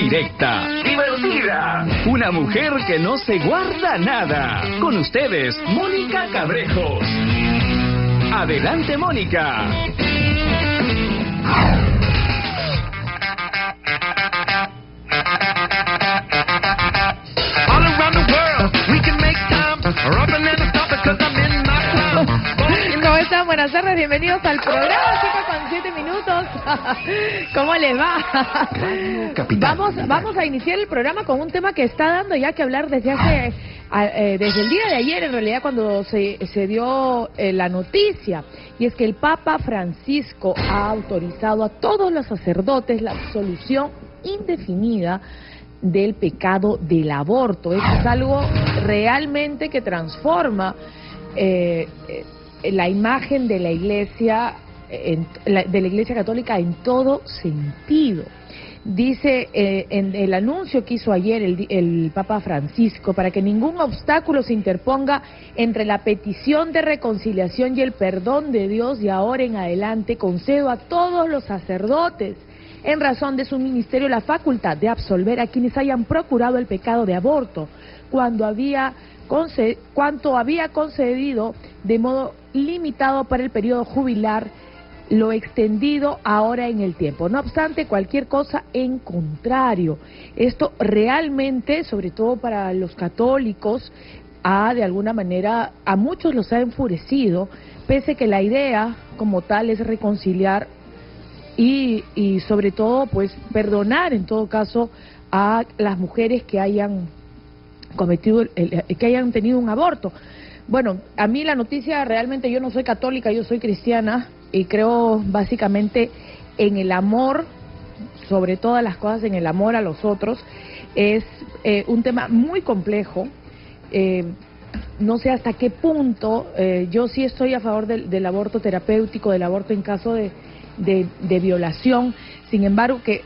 directa, divertida, una mujer que no se guarda nada. Con ustedes, Mónica Cabrejos. Adelante, Mónica. ¿Cómo están? Buenas tardes, bienvenidos al programa 5:07 minutos. ¿Cómo les va? Vamos a iniciar el programa con un tema que está dando ya que hablar desde el día de ayer, en realidad, cuando se dio la noticia, y es que el Papa Francisco ha autorizado a todos los sacerdotes la absolución indefinida del pecado del aborto. Eso es algo realmente que transforma la imagen de la Iglesia, de la Iglesia Católica en todo sentido. Dice en el anuncio que hizo ayer el Papa Francisco, para que ningún obstáculo se interponga entre la petición de reconciliación y el perdón de Dios, y ahora en adelante concedo a todos los sacerdotes, en razón de su ministerio, la facultad de absolver a quienes hayan procurado el pecado de aborto, cuanto había concedido de modo limitado para el periodo jubilar, lo extendido ahora en el tiempo. No obstante, cualquier cosa en contrario. Esto realmente, sobre todo para los católicos, de alguna manera, a muchos los ha enfurecido, pese que la idea como tal es reconciliar y sobre todo, pues, perdonar en todo caso a las mujeres que hayan tenido un aborto. Bueno, a mí la noticia, realmente yo no soy católica, yo soy cristiana y creo básicamente en el amor, sobre todas las cosas, en el amor a los otros. Es un tema muy complejo. No sé hasta qué punto, yo sí estoy a favor del aborto terapéutico, del aborto en caso de violación. Sin embargo, que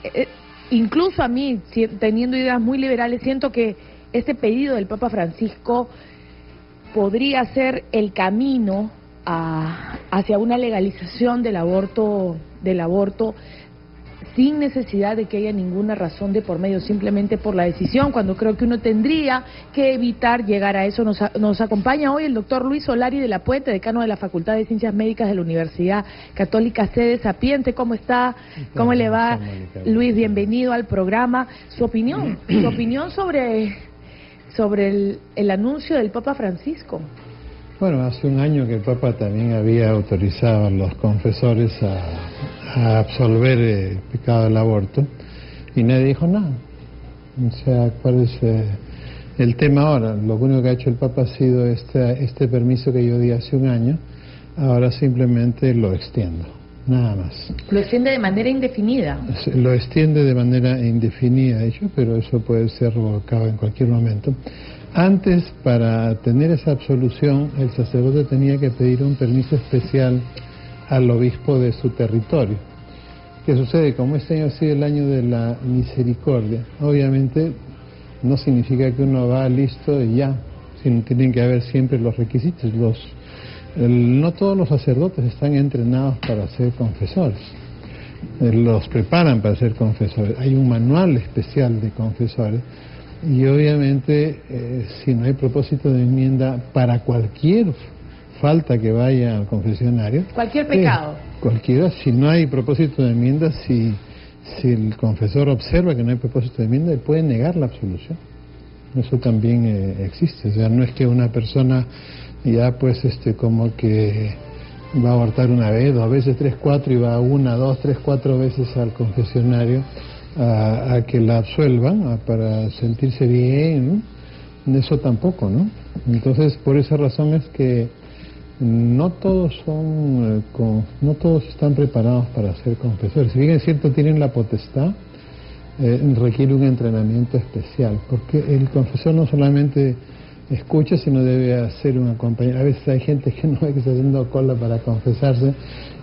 incluso a mí, teniendo ideas muy liberales, siento que este pedido del Papa Francisco podría ser el camino hacia una legalización del aborto sin necesidad de que haya ninguna razón de por medio, simplemente por la decisión, cuando creo que uno tendría que evitar llegar a eso. Nos acompaña hoy el doctor Luis Solari de la Puente, decano de la Facultad de Ciencias Médicas de la Universidad Católica Sede Sapiente. ¿Cómo está? ¿Cómo le va, Luis? Bienvenido al programa. Su opinión sobre el anuncio del Papa Francisco. Bueno, hace un año que el Papa también había autorizado a los confesores a absolver el pecado del aborto y nadie dijo nada. O sea, ¿cuál es el tema ahora? Lo único que ha hecho el Papa ha sido este permiso que yo di hace un año, ahora simplemente lo extiendo, nada más. Lo extiende de manera indefinida. Lo extiende de manera indefinida, de hecho, pero eso puede ser revocado en cualquier momento. Antes, para tener esa absolución, el sacerdote tenía que pedir un permiso especial al obispo de su territorio. ¿Qué sucede? Como este año ha sido el año de la misericordia, obviamente no significa que uno va listo y ya, sino tienen que haber siempre los requisitos. No todos los sacerdotes están entrenados para ser confesores, los preparan para ser confesores. Hay un manual especial de confesores. Y obviamente, si no hay propósito de enmienda para cualquier falta que vaya al confesionario, cualquier pecado, cualquiera, si no hay propósito de enmienda, si el confesor observa que no hay propósito de enmienda, él puede negar la absolución. Eso también existe. O sea, no es que una persona ya pues como que va a abortar una vez, 2 veces, 3, 4, y va 1, 2, 3, 4 veces al confesionario a que la absuelvan, para sentirse bien, ¿no? Eso tampoco, ¿no? Entonces, por esa razón es que no todos están preparados para ser confesores. Si bien es cierto, tienen la potestad, requiere un entrenamiento especial, porque el confesor no solamente escucha, sino debe hacer un acompañamiento. A veces hay gente que no ve que está haciendo cola para confesarse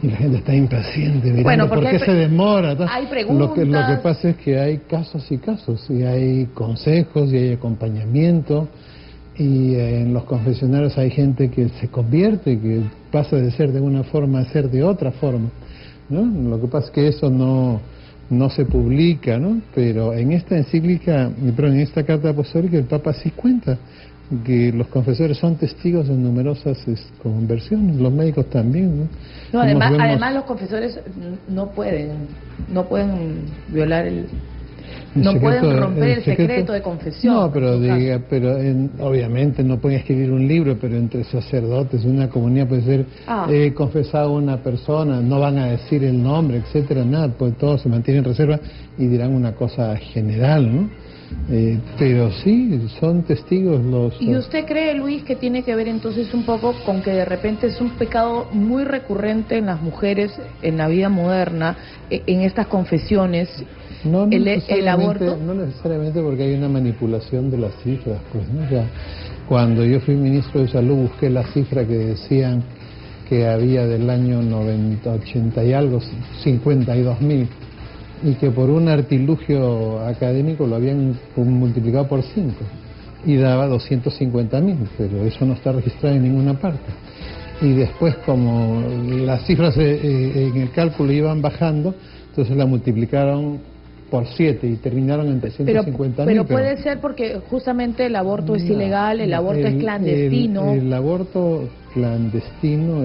y la gente está impaciente mirando por qué se demora. Hay preguntas. Lo que pasa es que hay casos y casos, y hay consejos y hay acompañamiento, y en los confesionarios hay gente que se convierte, que pasa de ser de una forma a ser de otra forma, ¿no? Lo que pasa es que eso no no se publica, ¿no? Pero en esta encíclica, pero en esta carta apostólica el Papa sí cuenta que los confesores son testigos de numerosas conversiones, los médicos también, ¿no? No, además los confesores no pueden violar no pueden romper el secreto de confesión. No, pero obviamente no pueden escribir un libro, pero entre sacerdotes de una comunidad puede ser he confesado a una persona, no van a decir el nombre, etcétera, nada, pues todos se mantienen en reserva y dirán una cosa general, ¿no? Pero sí, son testigos los... ¿Y usted cree, Luis, que tiene que ver entonces un poco con que de repente es un pecado muy recurrente en las mujeres en la vida moderna, en estas confesiones, el aborto? No necesariamente, porque hay una manipulación de las cifras, pues, ¿no? O sea, cuando yo fui ministro de Salud busqué la cifra que decían que había del año 80 y algo, 52.000, y que por un artilugio académico lo habían multiplicado por 5 y daba 250.000, pero eso no está registrado en ninguna parte. Y después, como las cifras en el cálculo iban bajando, entonces la multiplicaron por 7 y terminaron en 350.000. Pero puede ser porque justamente el aborto es ilegal, el aborto es clandestino. El aborto clandestino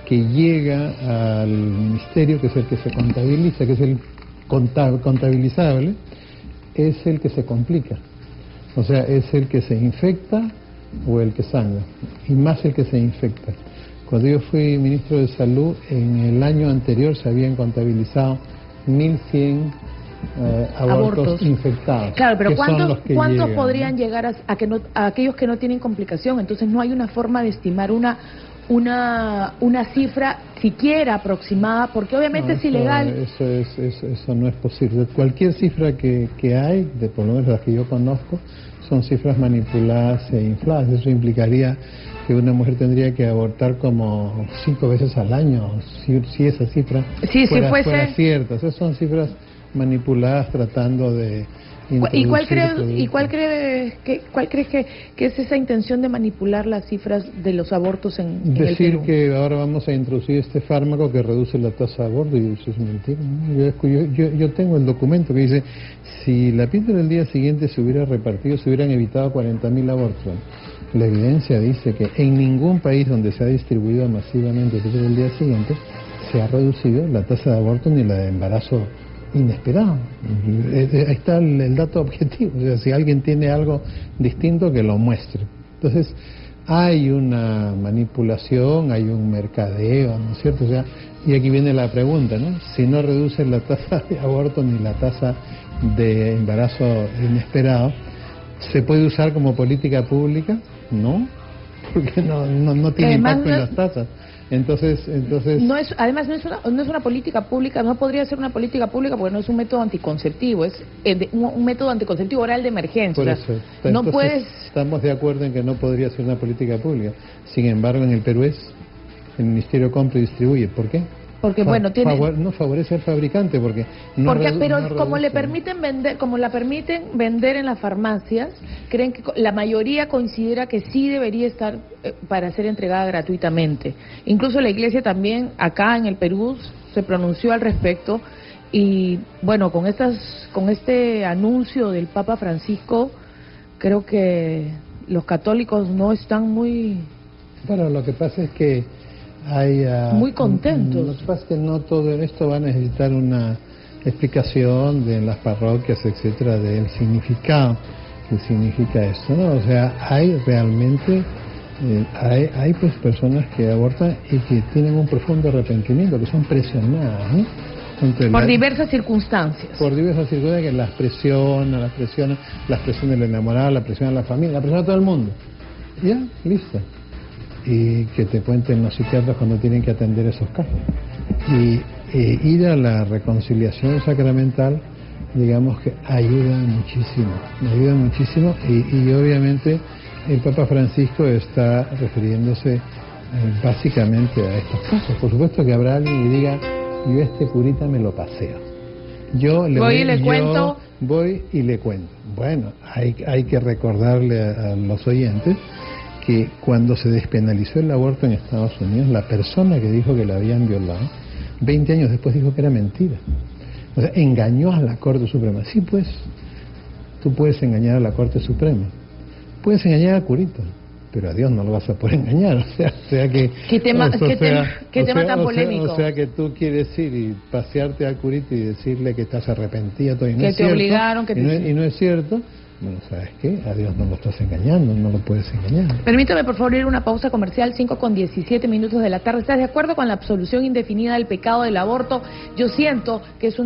que llega al ministerio, que es el que se contabiliza, que es el contabilizable, es el que se complica. O sea, es el que se infecta o el que sangra, y más el que se infecta. Cuando yo fui ministro de Salud, en el año anterior se habían contabilizado 1.100 abortos infectados. Claro, pero ¿cuántos podrían llegar a aquellos que no tienen complicación? Entonces no hay una forma de estimar una cifra siquiera aproximada, porque obviamente es ilegal. Eso no es posible. Cualquier cifra que hay, por lo menos las que yo conozco, son cifras manipuladas e infladas. Eso implicaría que una mujer tendría que abortar como 5 veces al año, si esa cifra fuera cierta. Esas son cifras manipuladas tratando de... ¿Y cuál crees que es esa intención de manipular las cifras de los abortos en el Perú? Decir que ahora vamos a introducir este fármaco que reduce la tasa de aborto, y eso es mentira, ¿no? Yo tengo el documento que dice, si la píldora del día siguiente se hubiera repartido, se hubieran evitado 40.000 abortos. La evidencia dice que en ningún país donde se ha distribuido masivamente la píldora del día siguiente se ha reducido la tasa de aborto ni la de embarazo inesperado. Ahí está el dato objetivo. O sea, si alguien tiene algo distinto, que lo muestre. Entonces, hay una manipulación, hay un mercadeo, ¿no es cierto? O sea, y aquí viene la pregunta, ¿no? Si no reduce la tasa de aborto ni la tasa de embarazo inesperado, ¿se puede usar como política pública? No, porque no tiene impacto en las tasas. Entonces además no es una política pública, no podría ser una política pública porque no es un método anticonceptivo, es un método anticonceptivo oral de emergencia. Por eso. No puedes... Estamos de acuerdo en que no podría ser una política pública. Sin embargo, en el Perú el ministerio compra y distribuye. ¿Por qué? Porque no favorece al fabricante, pero como la permiten vender en las farmacias, creen que la mayoría considera que sí debería estar para ser entregada gratuitamente. Incluso la Iglesia también acá en el Perú se pronunció al respecto, y bueno, con este anuncio del Papa Francisco, creo que los católicos no están muy... Bueno, lo que pasa es que hay muy contentos. Lo que pasa es que no todo esto va a necesitar una explicación de las parroquias, etcétera, del significado que significa esto, ¿no? O sea, hay realmente hay pues personas que abortan y que tienen un profundo arrepentimiento, que son presionadas, ¿no? Por diversas circunstancias. Por diversas circunstancias que las presiona el enamorado, la presiona la familia, la presiona todo el mundo. Ya, listo. Y que te cuenten los psiquiatras cuando tienen que atender esos casos. Y ir a la reconciliación sacramental, digamos que ayuda muchísimo, y obviamente el Papa Francisco está refiriéndose básicamente a estos casos. Por supuesto que habrá alguien que diga, yo este curita me lo paseo. Voy y le cuento. Bueno, hay que recordarle a los oyentes que cuando se despenalizó el aborto en Estados Unidos, la persona que dijo que la habían violado, 20 años después dijo que era mentira. O sea, engañó a la Corte Suprema. Sí, pues, tú puedes engañar a la Corte Suprema. Puedes engañar a Curito, pero a Dios no lo vas a poder engañar. O sea que... ¿Qué tema tan polémico? O sea que tú quieres ir y pasearte a Curito y decirle que estás arrepentido. Y no que es te cierto, obligaron. Y no es cierto. Bueno, ¿sabes qué? A Dios no lo estás engañando, no lo puedes engañar. Permítame, por favor, ir a una pausa comercial, 5:17 de la tarde. ¿Estás de acuerdo con la absolución indefinida del pecado del aborto? Yo siento que es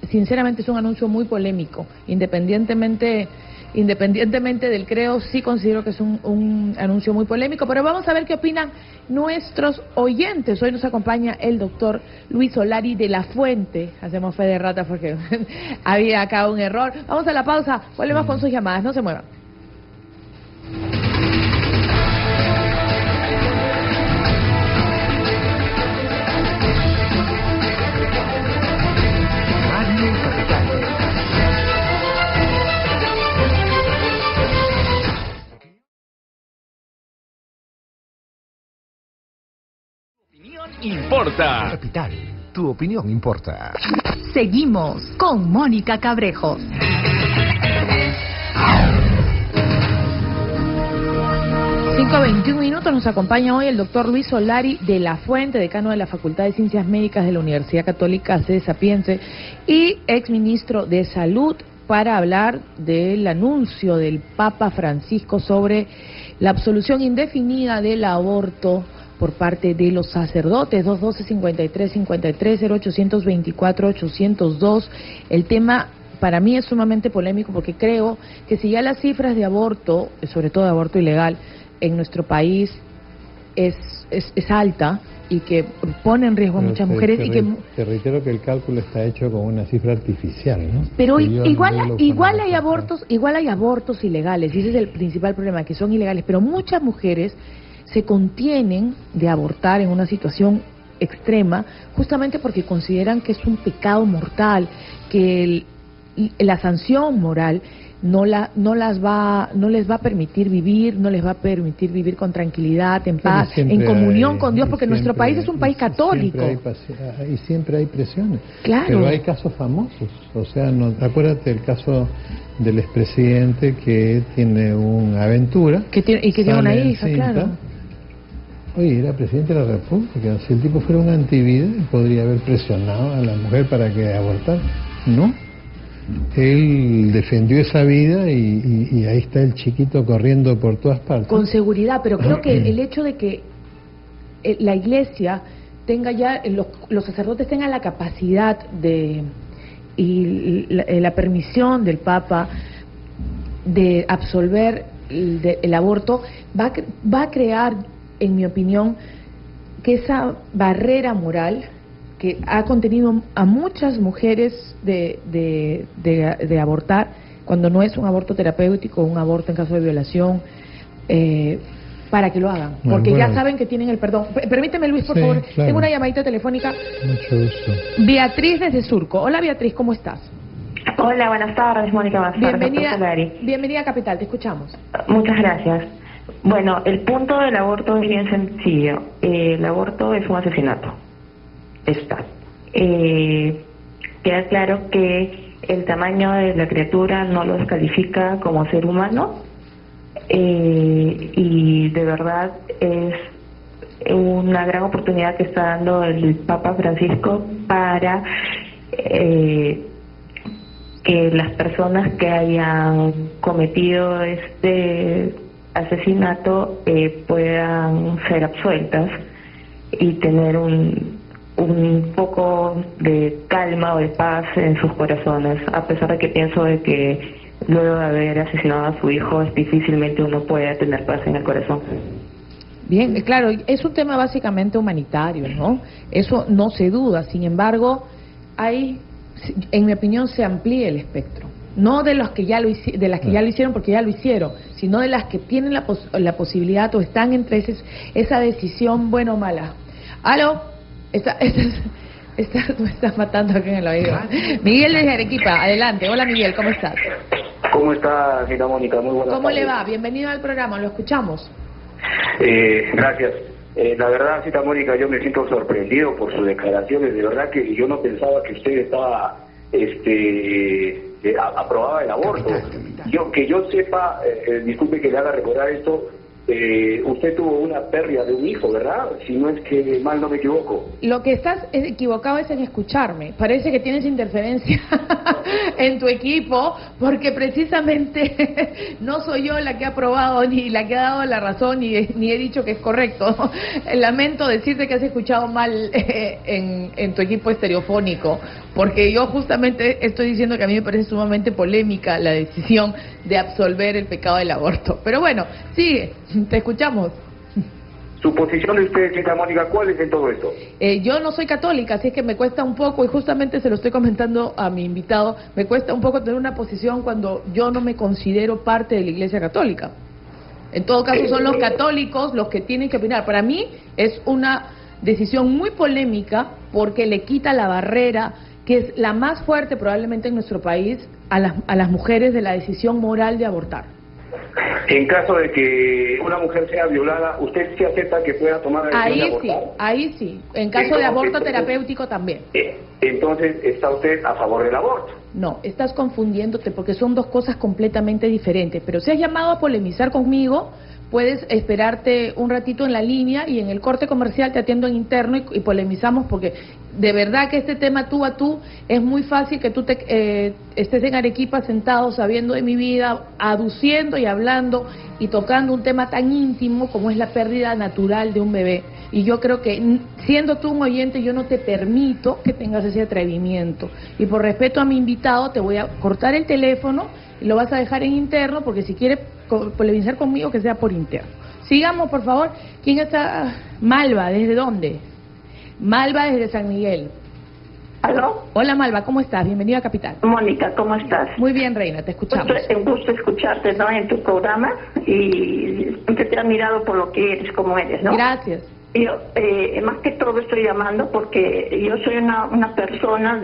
sinceramente es un anuncio muy polémico, independientemente del creo, sí considero que es un anuncio muy polémico, pero vamos a ver qué opinan nuestros oyentes. Hoy nos acompaña el doctor Luis Solari de la Fuente. Hacemos fe de rata porque había acá un error. Vamos a la pausa, volvemos con sus llamadas, no se muevan. Importa. Capital, tu opinión importa. Seguimos con Mónica Cabrejos. 5:21 nos acompaña hoy el doctor Luis Solari de la Fuente, decano de la Facultad de Ciencias Médicas de la Universidad Católica C. Sapiense y exministro de Salud, para hablar del anuncio del Papa Francisco sobre la absolución indefinida del aborto por parte de los sacerdotes. 212-5353, 0824-802. El tema para mí es sumamente polémico porque creo que si ya las cifras de aborto, sobre todo de aborto ilegal, en nuestro país es alta y que pone en riesgo a muchas mujeres te reitero que el cálculo está hecho con una cifra artificial, ¿no? Pero igual hay abortos ilegales, y ese es el principal problema, que son ilegales, pero muchas mujeres se contienen de abortar en una situación extrema justamente porque consideran que es un pecado mortal, que la sanción moral no les va a permitir vivir, no les va a permitir vivir con tranquilidad, en paz, en comunión con Dios, porque nuestro país es un país católico. Siempre hay presiones. Claro. Pero hay casos famosos. O sea, acuérdate el caso del expresidente que tiene una aventura. Que tiene una hija, encinta. Claro. Oye, era presidente de la República. Si el tipo fuera un antivida, podría haber presionado a la mujer para que abortara. No. Él defendió esa vida y ahí está el chiquito corriendo por todas partes. Con seguridad, pero creo que el hecho de que la Iglesia tenga ya, los sacerdotes tengan la capacidad y la permisión del Papa de absolver el aborto, va a crear, en mi opinión, que esa barrera moral que ha contenido a muchas mujeres de abortar, cuando no es un aborto terapéutico, un aborto en caso de violación, para que lo hagan, porque ya saben que tienen el perdón. Permíteme, Luis, por favor, claro. Tengo una llamadita telefónica. Mucho gusto. Beatriz desde Surco. Hola, Beatriz, ¿cómo estás? Hola, buenas tardes, Mónica. Buenas tardes, bienvenida a Capital, te escuchamos. Muchas gracias. Bueno, el punto del aborto es bien sencillo. El aborto es un asesinato. Queda claro que el tamaño de la criatura no lo descalifica como ser humano, y de verdad es una gran oportunidad que está dando el Papa Francisco para que las personas que hayan cometido este asesinato puedan ser absueltas y tener un poco de calma o de paz en sus corazones, a pesar de que pienso de que luego de haber asesinado a su hijo difícilmente uno puede tener paz en el corazón. Bien, claro, es un tema básicamente humanitario, ¿no? Eso no se duda. Sin embargo, en mi opinión, se amplía el espectro. No de los que ya lo hicieron porque ya lo hicieron, sino de las que tienen la posibilidad o están entre esa decisión buena o mala. ¿Aló? Me estás matando aquí en el oído. Miguel desde Arequipa, adelante. Hola, Miguel, ¿cómo estás? ¿Cómo está, señora Mónica? Muy buenas ¿Cómo tardes. le va? Bienvenido al programa, lo escuchamos. Gracias. La verdad, cita Mónica, yo me siento sorprendido por sus declaraciones. De verdad que yo no pensaba que usted estaba, aprobaba el aborto. Que yo sepa, disculpe que le haga recordar esto, usted tuvo una pérdida de un hijo, ¿verdad? Si no es que mal no me equivoco. Lo que estás equivocado es en escucharme. Parece que tienes interferencia en tu equipo, porque precisamente no soy yo la que ha aprobado ni la que ha dado la razón ni he dicho que es correcto. Lamento decirte que has escuchado mal en tu equipo estereofónico, porque yo justamente estoy diciendo que a mí me parece sumamente polémica la decisión de absolver el pecado del aborto. Pero bueno, sigue, te escuchamos. Su posición de usted, cita Mónica, ¿cuál es en todo esto? Yo no soy católica, así es que me cuesta un poco, y justamente se lo estoy comentando a mi invitado, me cuesta un poco tener una posición cuando yo no me considero parte de la Iglesia Católica. En todo caso son los católicos los que tienen que opinar. Para mí es una decisión muy polémica porque le quita la barrera, que es la más fuerte probablemente en nuestro país, a las mujeres, de la decisión moral de abortar. En caso de que una mujer sea violada, ¿usted sí acepta que pueda tomar la decisión de abortar? Ahí sí. En caso de aborto terapéutico también. Entonces, ¿está usted a favor del aborto? No, estás confundiéndote porque son dos cosas completamente diferentes. Pero si has llamado a polemizar conmigo, puedes esperarte un ratito en la línea y en el corte comercial te atiendo en interno y polemizamos, porque de verdad que este tema tú a tú es muy fácil que tú estés en Arequipa sentado sabiendo de mi vida, aduciendo y hablando y tocando un tema tan íntimo como es la pérdida natural de un bebé. Y yo creo que siendo tú un oyente yo no te permito que tengas ese atrevimiento. Y por respeto a mi invitado te voy a cortar el teléfono y lo vas a dejar en interno, porque si quiere polemizar conmigo que sea por interno. Sigamos, por favor. ¿Quién está? Malva, ¿desde dónde? Malva, desde San Miguel. ¿Aló? Hola, Malva, ¿cómo estás? Bienvenida a Capital. Mónica, ¿cómo estás? Muy bien, reina, te escuchamos. Un gusto escucharte, ¿no?, en tu programa, y siempre te he admirado por lo que eres, como eres, ¿no? Gracias. Yo, más que todo estoy llamando porque yo soy una persona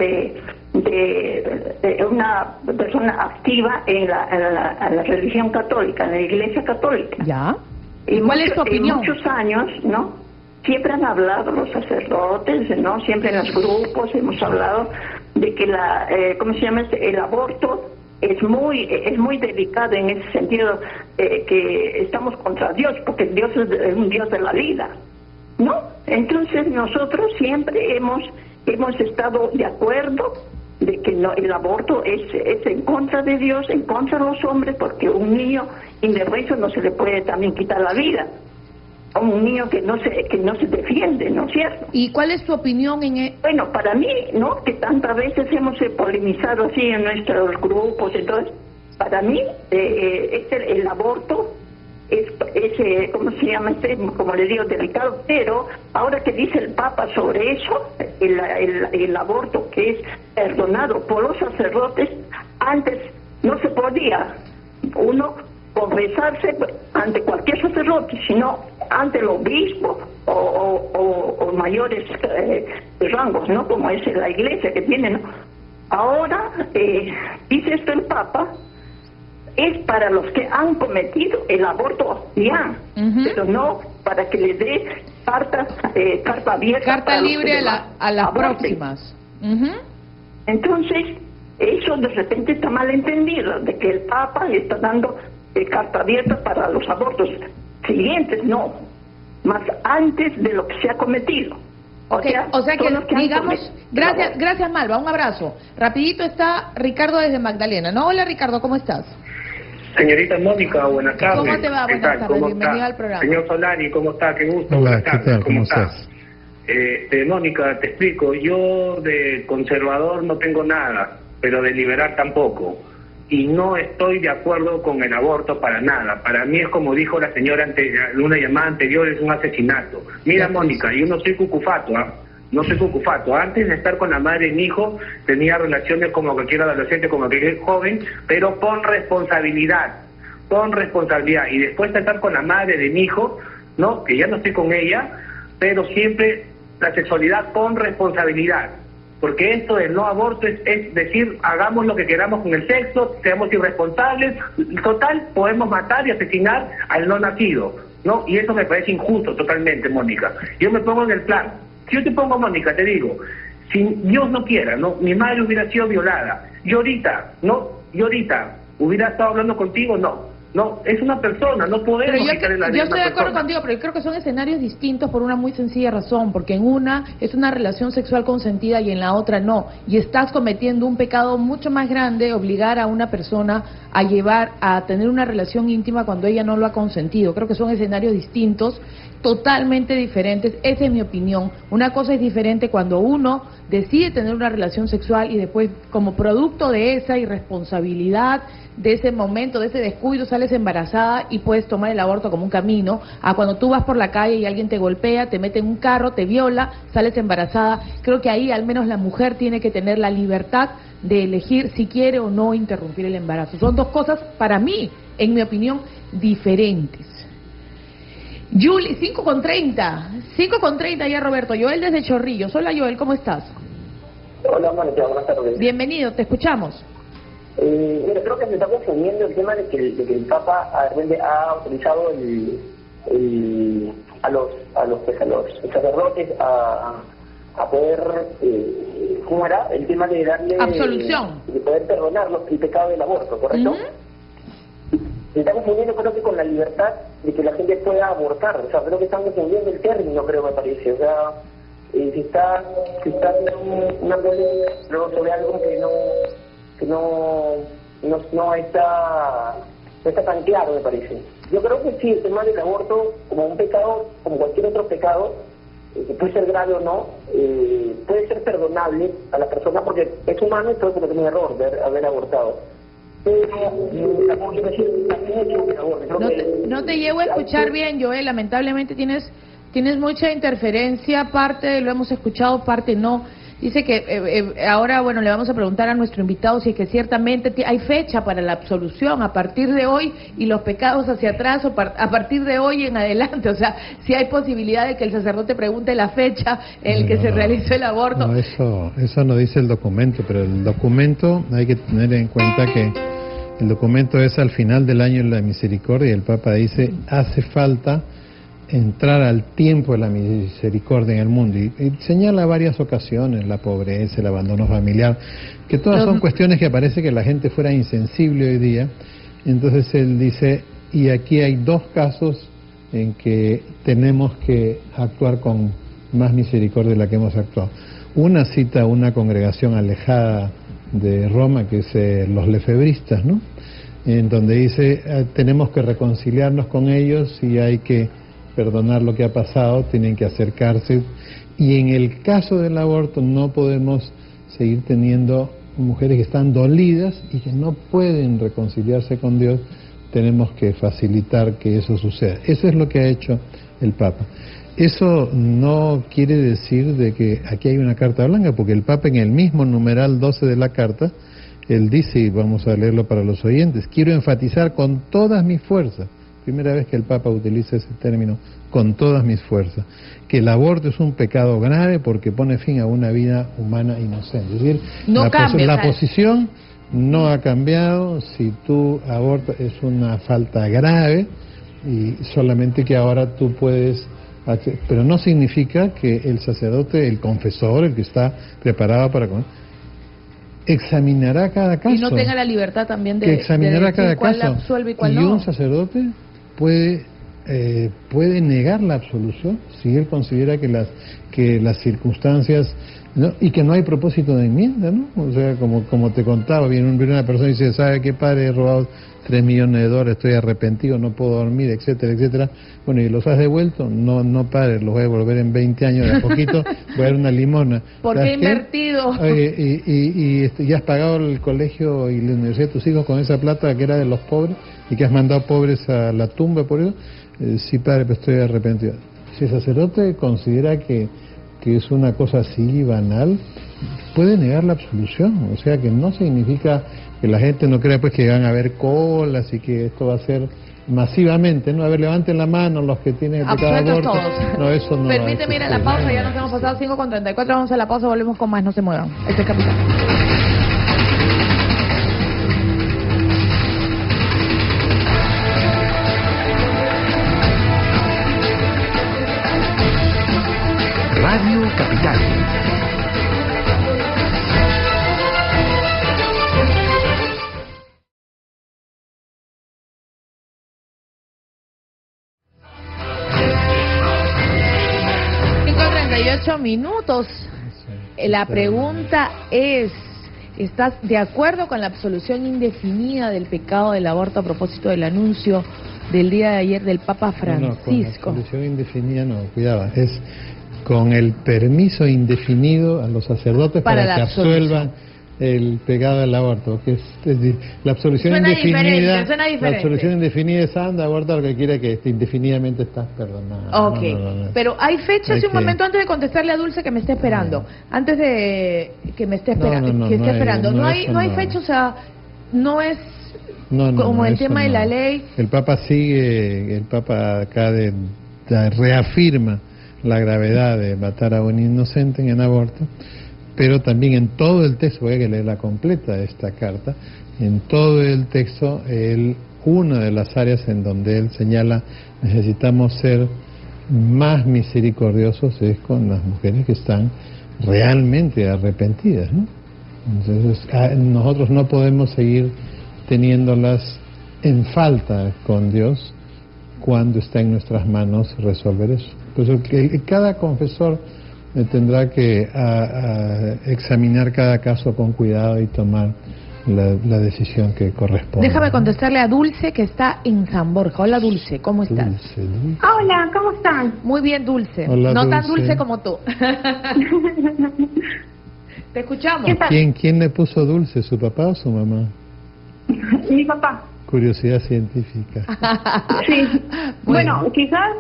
una persona activa en la religión católica, en la Iglesia Católica. ¿Ya? ¿Y cuál es tu opinión? Muchos años, ¿no?, siempre han hablado los sacerdotes, ¿no?, siempre en los grupos hemos hablado de que ¿cómo se llama? El aborto es muy delicado en ese sentido, que estamos contra Dios, porque Dios es un Dios de la vida, ¿no? Entonces nosotros siempre hemos estado de acuerdo de que el aborto es en contra de Dios, en contra de los hombres, porque un niño indefenso no se le puede también quitar la vida. Un niño que no se defiende, ¿no es cierto? ¿Y cuál es tu opinión en Bueno, para mí, ¿no?, que tantas veces hemos polemizado así en nuestros grupos, entonces, para mí, el aborto es ¿cómo se llama? Como le digo, delicado, pero ahora que dice el Papa sobre eso, el aborto que es perdonado por los sacerdotes, antes no se podía uno confesarse ante cualquier sacerdote, sino ante el obispo o mayores rangos, ¿no?, como es la Iglesia que tiene, ¿no? Ahora, dice esto el Papa, es para los que han cometido el aborto ya, pero no para que les dé carta abierta. Carta libre a las próximas. Entonces, eso de repente está mal entendido, de que el Papa le está dando carta abierta para los abortos siguientes, no, más antes de lo que se ha cometido. O sea que digamos, gracias Malva, un abrazo. Rapidito está Ricardo desde Magdalena, ¿no? Hola Ricardo, ¿cómo estás? Señorita Mónica, buenas tardes. ¿Cómo te va? Buenas tardes, bienvenido al programa. Señor Solari, ¿cómo está? Qué gusto. Hola, ¿qué tal? ¿Cómo estás? Mónica, te explico, yo de conservador no tengo nada, pero de liberal tampoco. Y no estoy de acuerdo con el aborto para nada. Para mí es como dijo la señora en una llamada anterior, es un asesinato. Mira, Mónica, yo no soy cucufato, ¿ah? No soy cucufato. Antes de estar con la madre de mi hijo, tenía relaciones como cualquier adolescente, como cualquier joven, pero con responsabilidad. Y después de estar con la madre de mi hijo, ¿no?, que ya no estoy con ella, pero siempre la sexualidad con responsabilidad. Porque esto del no aborto es decir, hagamos lo que queramos con el sexo, seamos irresponsables, total, podemos matar y asesinar al no nacido. ¿no? Y eso me parece injusto totalmente, Mónica. Yo me pongo en el plan. Si yo te pongo, Mónica, te digo, si Dios no quiera, ¿no? Mi madre hubiera sido violada. Yo ahorita hubiera estado hablando contigo, no, es una persona, no podemos quitarle la vida. Yo estoy de acuerdo contigo, pero yo creo que son escenarios distintos por una muy sencilla razón, porque en una es una relación sexual consentida y en la otra no, y estás cometiendo un pecado mucho más grande, obligar a una persona a tener una relación íntima cuando ella no lo ha consentido. Creo que son escenarios distintos, totalmente diferentes. Esa es mi opinión. Una cosa es diferente cuando uno decide tener una relación sexual y después, como producto de esa irresponsabilidad, de ese momento, de ese descuido, sales embarazada y puedes tomar el aborto como un camino, a cuando tú vas por la calle y alguien te golpea, te mete en un carro, te viola, sales embarazada. Creo que ahí al menos la mujer tiene que tener la libertad de elegir si quiere o no interrumpir el embarazo. Son dos cosas, para mí, en mi opinión, diferentes. Julie, 5:30 ya, Roberto. Joel desde Chorrillos. Hola, Joel, ¿cómo estás? Hola, Mónica, buenas tardes. Bienvenido, te escuchamos. Mira, creo que se está confundiendo el tema de que el Papa ha autorizado a los sacerdotes a poder, ¿cómo era? El tema de darle absolución, de poder perdonar el pecado del aborto, ¿correcto? Se está confundiendo, creo que con la libertad de que la gente pueda abortar. O sea, creo que están confundiendo el término, creo, me parece. O sea, se está haciendo una polémica sobre algo que no está tan claro, me parece. Yo creo que sí, el tema del aborto, como un pecado, como cualquier otro pecado, que puede ser grave o no, puede ser perdonable a la persona porque es humano y puede cometer un error de haber abortado. No te llevo a escuchar bien, Joel. Lamentablemente tienes mucha interferencia, parte lo hemos escuchado, parte no. Dice que ahora, bueno, le vamos a preguntar a nuestro invitado si es que ciertamente hay fecha para la absolución a partir de hoy y los pecados hacia atrás o a partir de hoy en adelante. O sea, si hay posibilidad de que el sacerdote pregunte la fecha en que se realizó el aborto. No, eso no dice el documento, pero el documento hay que tener en cuenta que el documento es al final del año de la misericordia y el Papa dice hace falta entrar al tiempo de la misericordia en el mundo y señala varias ocasiones, la pobreza, el abandono familiar, que todas son cuestiones que parece que la gente fuera insensible hoy día. Entonces él dice, y aquí hay dos casos en que tenemos que actuar con más misericordia de la que hemos actuado. Una cita a una congregación alejada de Roma, que es los lefebristas, ¿no? En donde dice, tenemos que reconciliarnos con ellos y hay que perdonar lo que ha pasado, tienen que acercarse, y en el caso del aborto no podemos seguir teniendo mujeres que están dolidas y que no pueden reconciliarse con Dios. Tenemos que facilitar que eso suceda. Eso es lo que ha hecho el Papa. Eso no quiere decir de que aquí hay una carta blanca, porque el Papa en el mismo numeral 12 de la carta, él dice, y vamos a leerlo para los oyentes, quiero enfatizar con todas mis fuerzas, primera vez que el Papa utiliza ese término, con todas mis fuerzas, que el aborto es un pecado grave porque pone fin a una vida humana inocente. Es decir, la posición no ha cambiado. Si tú abortas es una falta grave y solamente que ahora tú puedes, pero no significa que el sacerdote, el confesor, el que está preparado para examinará cada caso. Y no tenga la libertad también de examinará cada cuál caso. Absuelve y cuál y no. Un sacerdote puede negar la absolución si él considera que las circunstancias, ¿no? Y que no hay propósito de enmienda, ¿no? O sea, como te contaba, viene una persona y dice, ¿sabe qué, padre? He robado $3 millones, estoy arrepentido, no puedo dormir, etcétera, etcétera. Bueno, ¿y los has devuelto? No, padre, los voy a devolver en 20 años, de a poquito voy a dar una limona. ¿Por qué he invertido? Y has pagado el colegio y la universidad de tus hijos con esa plata que era de los pobres y que has mandado pobres a la tumba por eso. Sí, padre, pero estoy arrepentido. Si el sacerdote considera que es una cosa así banal, puede negar la absolución. O sea, que no significa que la gente no crea pues que van a haber colas y que esto va a ser masivamente, ¿no? A ver, levanten la mano los que tienen el pecado de aborto. Todos. No, eso no. Permíteme ir a la pausa, ya nos hemos pasado 5:34, vamos a la pausa, volvemos con más, no se muevan. Este es Capital. Radio Capital. Minutos. La pregunta es: ¿estás de acuerdo con la absolución indefinida del pecado del aborto a propósito del anuncio del día de ayer del Papa Francisco? No, con la absolución indefinida no, cuidado, es con el permiso indefinido a los sacerdotes para que absuelvan el pecado del aborto, que es decir, la absolución indefinida, la absolución indefinida es anda, aborta lo que quiere, que indefinidamente estás perdonado. Ok, pero hay fechas, un momento antes de contestarle a Dulce que me esté esperando, antes de que me esté esperando, no hay fecha, o sea, no es como el tema de la ley. El Papa sigue, el Papa acá reafirma la gravedad de matar a un inocente en aborto, pero también en todo el texto, voy a leer la completa de esta carta, en todo el texto, una de las áreas en donde él señala necesitamos ser más misericordiosos es con las mujeres que están realmente arrepentidas, ¿no? Entonces, nosotros no podemos seguir teniéndolas en falta con Dios cuando está en nuestras manos resolver eso. Por eso que cada confesor tendrá que examinar cada caso con cuidado y tomar la decisión que corresponde. Déjame contestarle a Dulce, que está en San Borja. Hola, Dulce, ¿cómo estás? Dulce. Hola, ¿cómo están? Muy bien, Dulce. Hola, no Dulce. tan dulce como tú. Te escuchamos. ¿Quién le puso Dulce, su papá o su mamá? Mi papá. Curiosidad científica. Sí. Bueno, quizás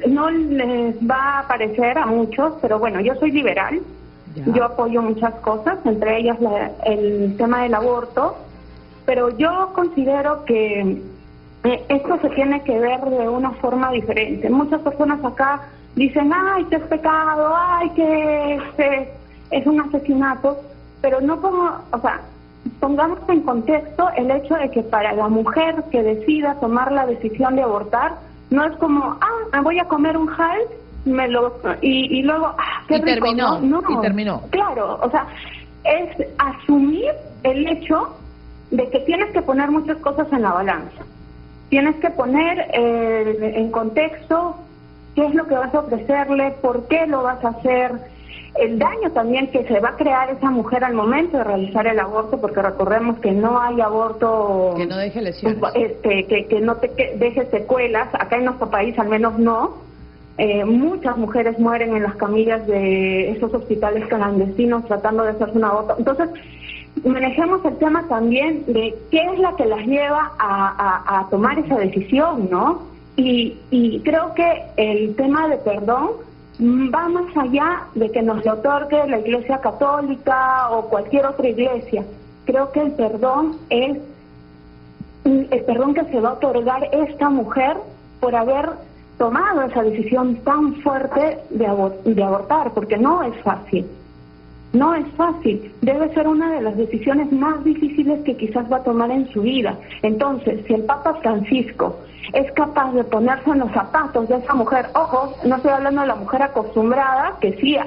no les va a parecer a muchos, pero bueno, yo soy liberal. Ya. Yo apoyo muchas cosas, entre ellas el tema del aborto, pero yo considero que esto se tiene que ver de una forma diferente. Muchas personas acá dicen, ay, que es pecado, ay, que es un asesinato, pero no pongamos en contexto el hecho de que para la mujer que decida tomar la decisión de abortar, no es como, me voy a comer un jal, y luego, qué rico, terminó. Claro, o sea, es asumir el hecho de que tienes que poner muchas cosas en la balanza. Tienes que poner en contexto qué es lo que vas a ofrecerle, por qué lo vas a hacer, el daño también que se va a crear esa mujer al momento de realizar el aborto, porque recordemos que no hay aborto que no deje lesiones, que no te deje secuelas. Acá en nuestro país al menos no. Muchas mujeres mueren en las camillas de esos hospitales clandestinos tratando de hacerse un aborto. Entonces, manejemos el tema también de qué es la que las lleva a tomar esa decisión, ¿no? Y creo que el tema de perdón va más allá de que nos lo otorgue la Iglesia Católica o cualquier otra iglesia. Creo que el perdón es el perdón que se va a otorgar esta mujer por haber tomado esa decisión tan fuerte de abortar, porque no es fácil. No es fácil, debe ser una de las decisiones más difíciles que quizás va a tomar en su vida. Entonces, si el Papa Francisco es capaz de ponerse en los zapatos de esa mujer, ojo, no estoy hablando de la mujer acostumbrada, que sí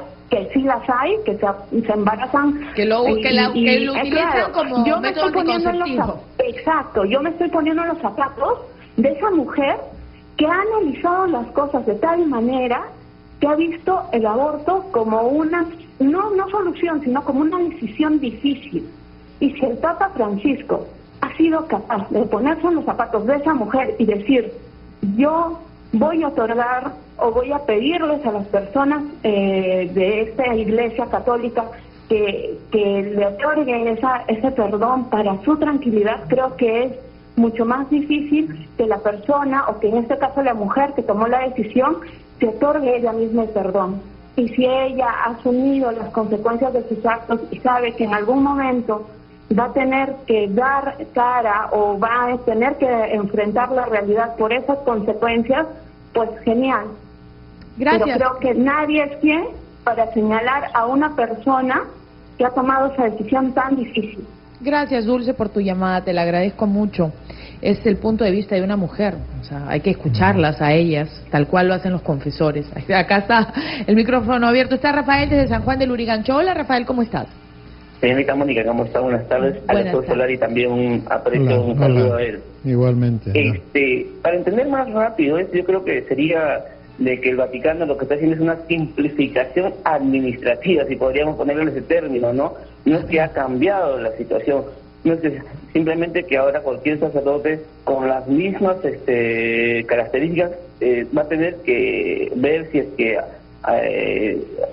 las hay, que se embarazan, que lo utilizan como método anticonceptivo. Exacto, yo me estoy poniendo en los zapatos de esa mujer que ha analizado las cosas de tal manera que ha visto el aborto como una, no solución, sino como una decisión difícil. Y si el Papa Francisco ha sido capaz de ponerse en los zapatos de esa mujer y decir, yo voy a otorgar o voy a pedirles a las personas de esta Iglesia Católica que le otorguen ese perdón para su tranquilidad, creo que es mucho más difícil que la persona, o que en este caso la mujer que tomó la decisión, se otorgue ella misma el perdón. Y si ella ha asumido las consecuencias de sus actos y sabe que en algún momento va a tener que dar cara o va a tener que enfrentar la realidad por esas consecuencias, pues genial. Gracias. Pero creo que nadie es quien para señalar a una persona que ha tomado esa decisión tan difícil. Gracias, Dulce, por tu llamada, te la agradezco mucho. es el punto de vista de una mujer. O sea, hay que escucharlas a ellas, tal cual lo hacen los confesores. Acá está el micrófono abierto. Está Rafael desde San Juan de Lurigancho. Hola, Rafael, ¿cómo estás? Señorita Mónica, ¿cómo está? Buenas tardes. Al doctor Solari también un saludo a él. Igualmente. Para entender más rápido, yo creo que sería de que el Vaticano lo que está haciendo es una simplificación administrativa, si podríamos ponerle ese término, ¿no? No es que ha cambiado la situación, no es que simplemente que ahora cualquier sacerdote con las mismas características va a tener que ver si es que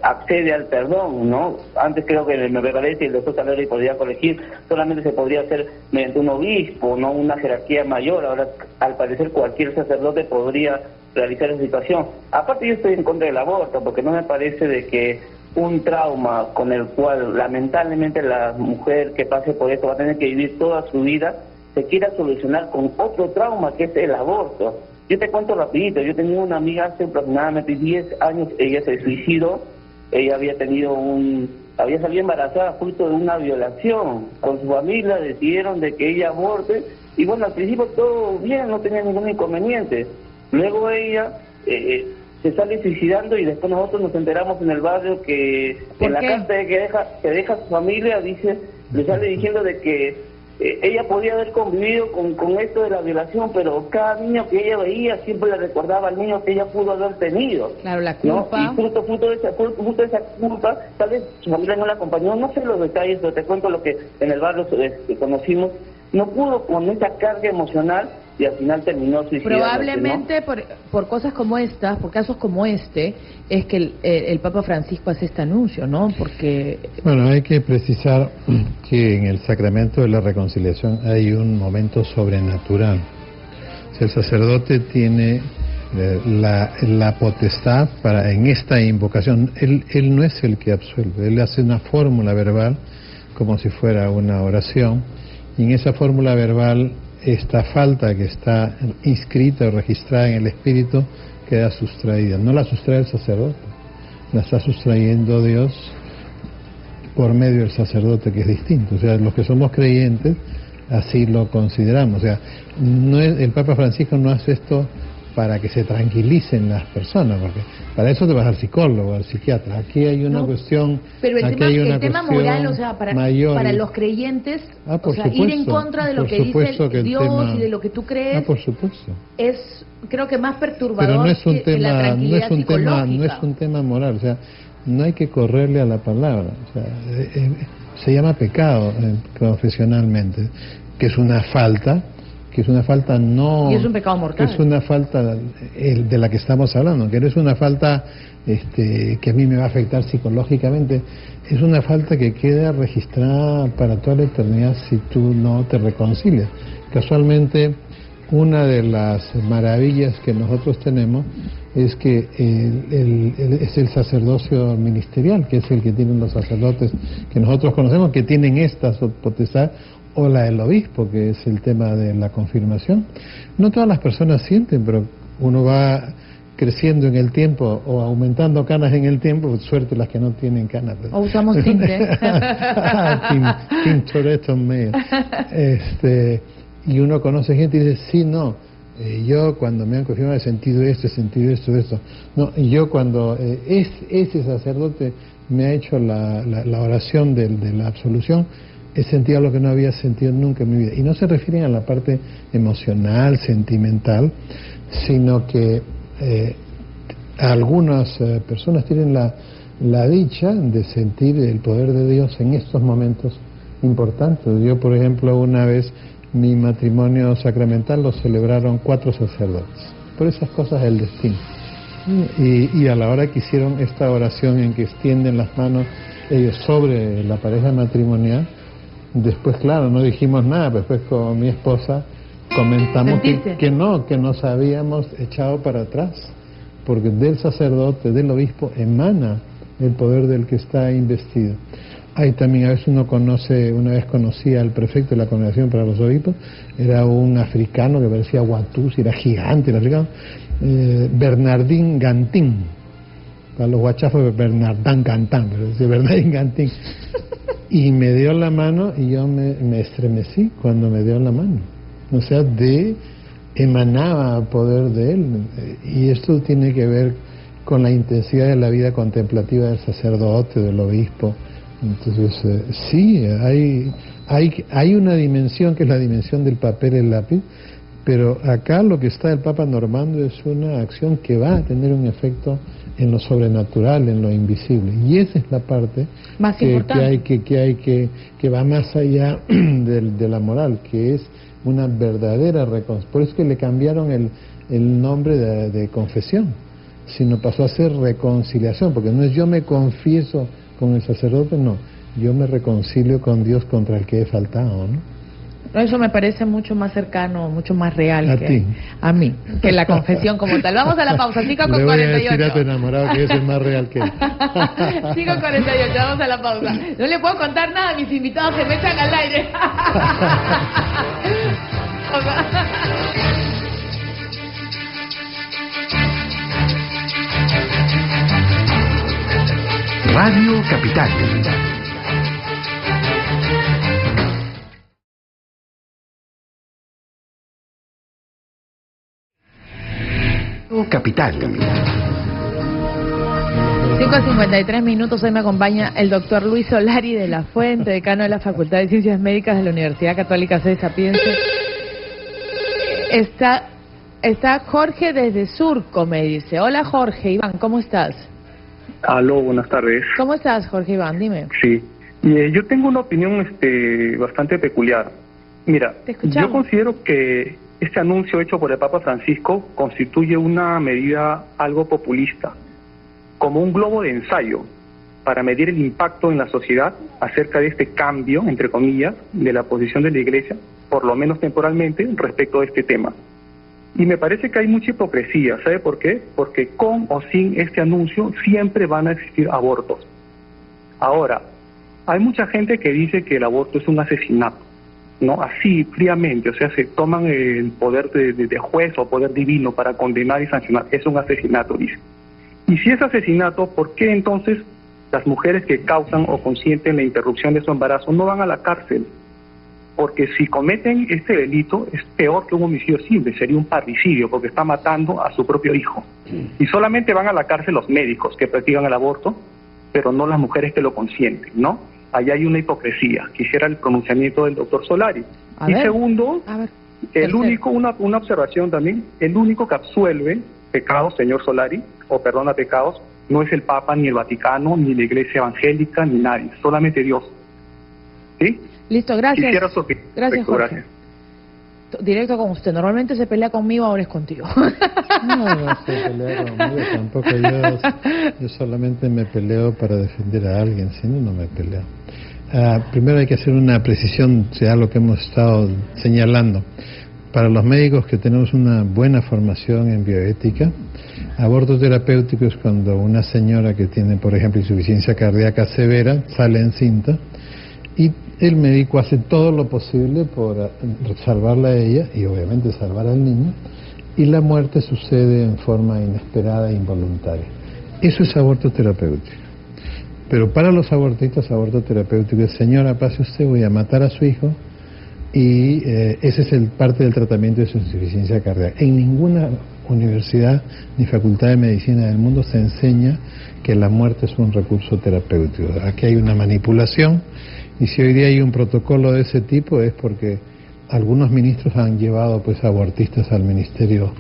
accede al perdón, ¿no? Antes creo que me parece que el doctor Solari podría corregir, solamente se podría hacer mediante un obispo, no una jerarquía mayor. Ahora, al parecer, cualquier sacerdote podría realizar esa situación. Aparte, yo estoy en contra del aborto, porque no me parece de que un trauma con el cual lamentablemente la mujer que pase por esto va a tener que vivir toda su vida, se quiera solucionar con otro trauma que es el aborto. Yo te cuento rapidito, yo tenía una amiga hace aproximadamente 10 años, ella se suicidó, ella había salido embarazada fruto de una violación, con su familia decidieron de que ella aborte, y bueno, al principio todo bien, no tenía ningún inconveniente. Luego ella se sale suicidando y después nosotros nos enteramos en el barrio que en la carta que deja a su familia le sale diciendo de que ella podía haber convivido con esto de la violación, pero cada niño que ella veía siempre le recordaba al niño que ella pudo haber tenido. Claro, la culpa. ¿No? Y fruto de esa culpa, tal vez su familia no la acompañó, no sé los detalles, pero te cuento lo que en el barrio conocimos. No pudo con esa carga emocional y al final terminó suicidándose. Probablemente, ¿no? por cosas como estas, por casos como este, es que el Papa Francisco hace este anuncio, ¿no? Porque... Bueno, hay que precisar que en el sacramento de la reconciliación hay un momento sobrenatural. Si el sacerdote tiene la potestad para, en esta invocación, él no es el que absuelve, él hace una fórmula verbal como si fuera una oración, y en esa fórmula verbal esta falta que está inscrita o registrada en el espíritu queda sustraída. No la sustrae el sacerdote, la está sustrayendo Dios por medio del sacerdote, que es distinto. O sea, los que somos creyentes así lo consideramos. O sea, no es, el Papa Francisco no hace esto para que se tranquilicen las personas, porque para eso te vas al psicólogo, al psiquiatra. Aquí hay una cuestión, pero el tema moral, o sea, para los creyentes, o sea, ir en contra de lo que dice Dios y de lo que tú crees, por supuesto, es, creo que más perturbador. Pero no es un tema, la tranquilidad psicológica. no es un tema moral, o sea, no hay que correrle a la palabra. O sea, se llama pecado profesionalmente, que es una falta. Que es una falta no... Y es un pecado mortal. Que es una falta de la que estamos hablando, que no es una falta que a mí me va a afectar psicológicamente, es una falta que queda registrada para toda la eternidad si tú no te reconcilias. Casualmente, una de las maravillas que nosotros tenemos es que es el sacerdocio ministerial, que es el que tienen los sacerdotes que nosotros conocemos, que tienen esta potestad, o la del obispo, que es el tema de la confirmación. No todas las personas sienten, pero uno va creciendo en el tiempo o aumentando canas en el tiempo, suerte las que no tienen canas. O usamos tinte. Tintoretto mío. Y uno conoce gente y dice, sí, no, yo cuando me han confirmado he sentido esto. No, y yo cuando ese sacerdote me ha hecho la oración de la absolución, he sentido lo que no había sentido nunca en mi vida. Y no se refieren a la parte emocional, sentimental, sino que algunas personas tienen la dicha de sentir el poder de Dios en estos momentos importantes. Yo, por ejemplo, una vez mi matrimonio sacramental lo celebraron 4 sacerdotes, por esas cosas del destino. Y a la hora que hicieron esta oración en que extienden las manos ellos sobre la pareja matrimonial, después, claro, no dijimos nada, pero después con mi esposa comentamos que nos habíamos echado para atrás, porque del sacerdote, del obispo, emana el poder del que está investido. Hay también, a veces uno conoce, una vez conocí al prefecto de la Congregación para los Obispos, era un africano que parecía Guatús, era gigante el africano, Bernardín Gantín, para los guachafos Bernardán Gantán, pero decía Bernardín Gantín. Y me dio la mano y yo me estremecí cuando me dio la mano. o sea, emanaba poder de él, y esto tiene que ver con la intensidad de la vida contemplativa del sacerdote, del obispo. Entonces, sí, hay una dimensión que es la dimensión del papel y el lápiz, pero acá lo que está el Papa normando es una acción que va a tener un efecto en lo sobrenatural, en lo invisible, y esa es la parte más que va más allá de la moral, que es una verdadera reconciliación. Por eso es que le cambiaron el nombre de confesión, sino pasó a ser reconciliación, porque no es yo me confieso con el sacerdote, no, yo me reconcilio con Dios contra el que he faltado, ¿no? Eso me parece mucho más cercano, mucho más real a mí, que la confesión como tal. Vamos a la pausa, 5:48. Le voy a decir a tu enamorado que ese es más real que él. 5:48, vamos a la pausa. No le puedo contar nada, mis invitados se me echan al aire. Radio Capital. Capital. 5:53. Hoy me acompaña el doctor Luis Solari de la Fuente, decano de la Facultad de Ciencias Médicas de la Universidad Católica C. Sapiense. Está Jorge desde Surco, me dice. Hola Jorge. Iván, ¿cómo estás? Aló, buenas tardes. ¿Cómo estás, Jorge Iván? Dime. Sí, yo tengo una opinión bastante peculiar. Mira, yo considero que este anuncio hecho por el Papa Francisco constituye una medida algo populista, como un globo de ensayo para medir el impacto en la sociedad acerca de este cambio, entre comillas, de la posición de la Iglesia, por lo menos temporalmente, respecto a este tema. Y me parece que hay mucha hipocresía. ¿Sabe por qué? Porque con o sin este anuncio siempre van a existir abortos. Ahora, hay mucha gente que dice que el aborto es un asesinato, ¿no? Así, fríamente, o sea, se toman el poder de juez o poder divino para condenar y sancionar. Es un asesinato, dice. Y si es asesinato, ¿por qué entonces las mujeres que causan o consienten la interrupción de su embarazo no van a la cárcel? Porque si cometen este delito es peor que un homicidio simple, sería un parricidio, porque está matando a su propio hijo. Y solamente van a la cárcel los médicos que practican el aborto, pero no las mujeres que lo consienten, ¿no? Allá hay una hipocresía. Quisiera el pronunciamiento del doctor Solari. Segundo, una observación también, el único que absuelve pecados, señor Solari, o perdona pecados, no es el Papa, ni el Vaticano, ni la Iglesia Evangélica, ni nadie, solamente Dios. ¿Sí? Listo, gracias. Gracias, Jorge. Gracias. Directo con usted. Normalmente se pelea conmigo, ahora es contigo. No se pelea conmigo tampoco. Yo solamente me peleo para defender a alguien, si no, no me peleo. Primero hay que hacer una precisión, sea lo que hemos estado señalando. Para los médicos que tenemos una buena formación en bioética, aborto terapéutico es cuando una señora que tiene, por ejemplo, insuficiencia cardíaca severa, sale encinta, y el médico hace todo lo posible por salvarla a ella y obviamente salvar al niño, y la muerte sucede en forma inesperada e involuntaria. Eso es aborto terapéutico. Pero para los abortistas, aborto terapéutico es: señora, pase usted, voy a matar a su hijo, y ese es parte del tratamiento de su insuficiencia cardíaca. En ninguna universidad ni facultad de medicina del mundo se enseña que la muerte es un recurso terapéutico. Aquí hay una manipulación. Y si hoy día hay un protocolo de ese tipo es porque algunos ministros han llevado pues abortistas al Ministerio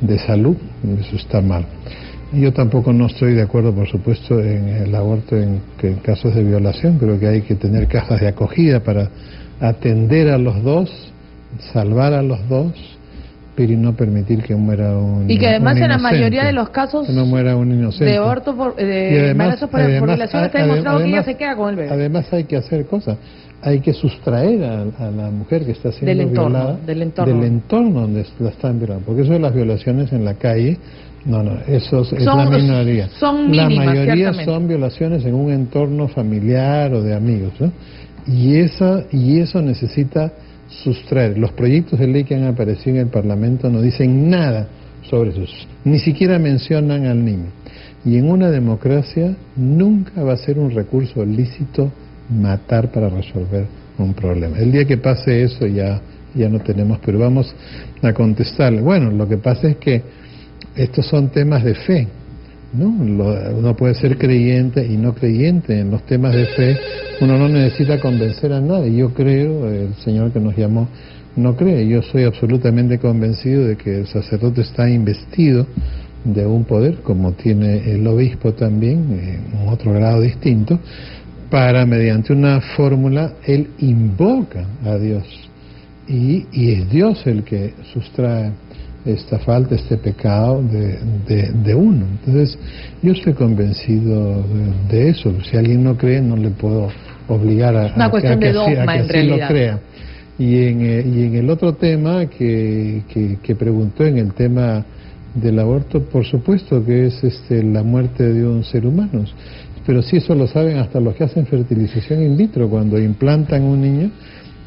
de Salud, y eso está mal. Yo tampoco no estoy de acuerdo, por supuesto, en el aborto en casos de violación. Creo que hay que tener cajas de acogida para atender a los dos, salvar a los dos, pero no permitir que muera un inocente. Y que además en la mayoría de los casos que no muera un inocente. De aborto embarazos por violación está demostrado que ella se queda con el bebé. Además hay que hacer cosas. Hay que sustraer a la mujer que está siendo violada del entorno donde la están violando. Porque eso de las violaciones en la calle, eso es la minoría. Son mínimas, la mayoría ciertamente. Son violaciones en un entorno familiar o de amigos, ¿no? Y eso necesita sustraer. Los proyectos de ley que han aparecido en el Parlamento no dicen nada sobre eso, ni siquiera mencionan al niño. Y en una democracia nunca va a ser un recurso lícito matar para resolver un problema. El día que pase eso ya ya no tenemos, pero vamos a contestarle. Bueno, lo que pasa es que estos son temas de fe, ¿no? Uno puede ser creyente y no creyente. En los temas de fe uno no necesita convencer a nadie. Yo creo, el Señor que nos llamó no cree. Yo soy absolutamente convencido de que el sacerdote está investido de un poder, como tiene el obispo también, en otro grado distinto, para, mediante una fórmula, él invoca a Dios. Y es Dios el que sustrae esta falta, este pecado de uno. Entonces, yo estoy convencido de eso. Si alguien no cree, no le puedo obligar a que así lo crea. Y en el otro tema que preguntó, en el tema del aborto, por supuesto que es la muerte de un ser humano. Pero sí, eso lo saben hasta los que hacen fertilización in vitro. Cuando implantan un niño,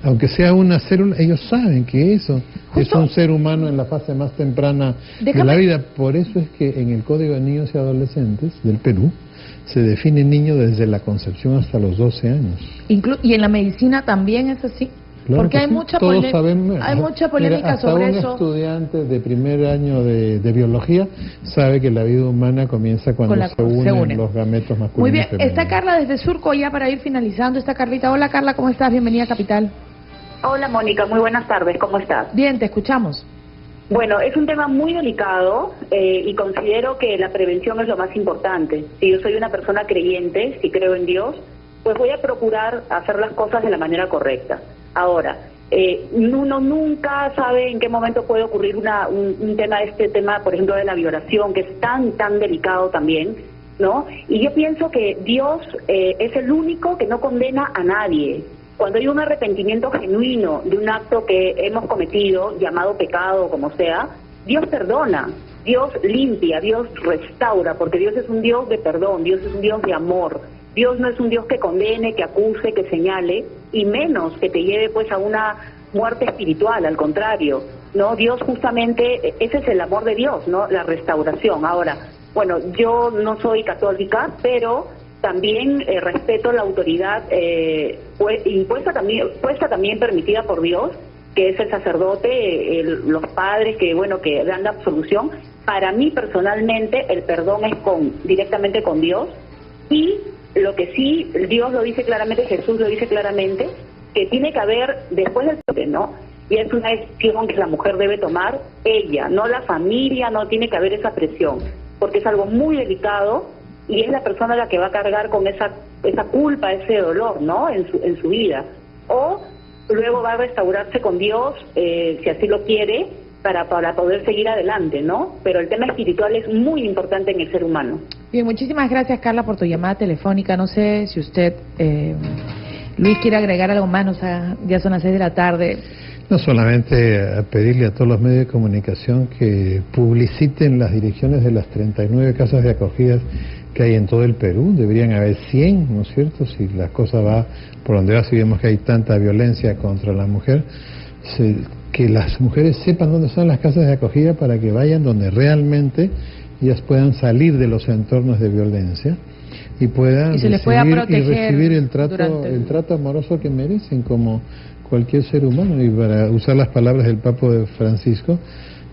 aunque sea una célula, ellos saben que eso es un ser humano en la fase más temprana de la vida. Por eso es que en el Código de Niños y Adolescentes del Perú se define niño desde la concepción hasta los 12 años. ¿Y en la medicina también es así? Claro, porque hay mucha polémica sobre eso. Hasta un estudiante de primer año de biología sabe que la vida humana comienza cuando se unen los gametos masculinos. Muy bien, está Carla desde Surco ya para ir finalizando. Está Carlita. Hola Carla, ¿cómo estás? Bienvenida a Capital. Hola Mónica, muy buenas tardes, ¿cómo estás? Bien, te escuchamos. Bueno, es un tema muy delicado y considero que la prevención es lo más importante. Si yo soy una persona creyente, si creo en Dios, pues voy a procurar hacer las cosas de la manera correcta. Ahora, uno nunca sabe en qué momento puede ocurrir un tema, por ejemplo, de la violación, que es tan delicado también, ¿no? Y yo pienso que Dios es el único que no condena a nadie. Cuando hay un arrepentimiento genuino de un acto que hemos cometido, llamado pecado o como sea, Dios perdona, Dios limpia, Dios restaura, porque Dios es un Dios de perdón, Dios es un Dios de amor. Dios no es un Dios que condene, que acuse, que señale, y menos que te lleve pues a una muerte espiritual, al contrario, ¿no? Dios justamente, ese es el amor de Dios, ¿no? La restauración. Ahora, bueno, yo no soy católica, pero también respeto la autoridad puesta también permitida por Dios, que es el sacerdote, los padres que dan la absolución. Para mí personalmente el perdón es directamente con Dios, y lo que sí, Dios lo dice claramente, Jesús lo dice claramente, que tiene que haber, después del perdón, ¿no? Y es una decisión que la mujer debe tomar ella, no la familia, no tiene que haber esa presión, porque es algo muy delicado y es la persona la que va a cargar con esa culpa, ese dolor, ¿no? En su vida. O luego va a restaurarse con Dios, si así lo quiere, para poder seguir adelante, ¿no? Pero el tema espiritual es muy importante en el ser humano. Bien, muchísimas gracias Carla por tu llamada telefónica. No sé si usted, Luis, quiere agregar algo más, o sea, ya son las 6 de la tarde. No, solamente a pedirle a todos los medios de comunicación que publiciten las direcciones de las 39 casas de acogida que hay en todo el Perú. Deberían haber 100, ¿no es cierto? Si la cosa va por donde va, si vemos que hay tanta violencia contra la mujer, que las mujeres sepan dónde son las casas de acogida para que vayan donde realmente ellas puedan salir de los entornos de violencia y puedan recibir el trato amoroso que merecen como cualquier ser humano. Y para usar las palabras del Papa Francisco,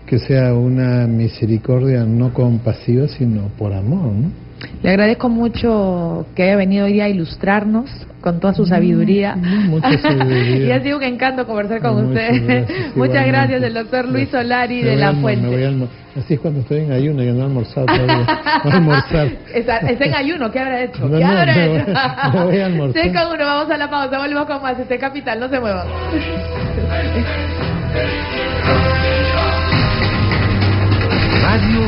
que sea una misericordia no compasiva sino por amor, ¿no? Le agradezco mucho que haya venido hoy a ilustrarnos con toda su sabiduría. Mucha sabiduría. Y ha sido un encanto conversar con usted. Muchas gracias, el doctor Luis Solari de La Fuente. Así es cuando estoy en ayuno, yo no he almorzado todavía. Voy a almorzar. Está en ayuno, ¿qué habrá hecho? Me voy a almorzar. 6:01, vamos a la pausa, volvemos con más. Capital, no se muevan. Radio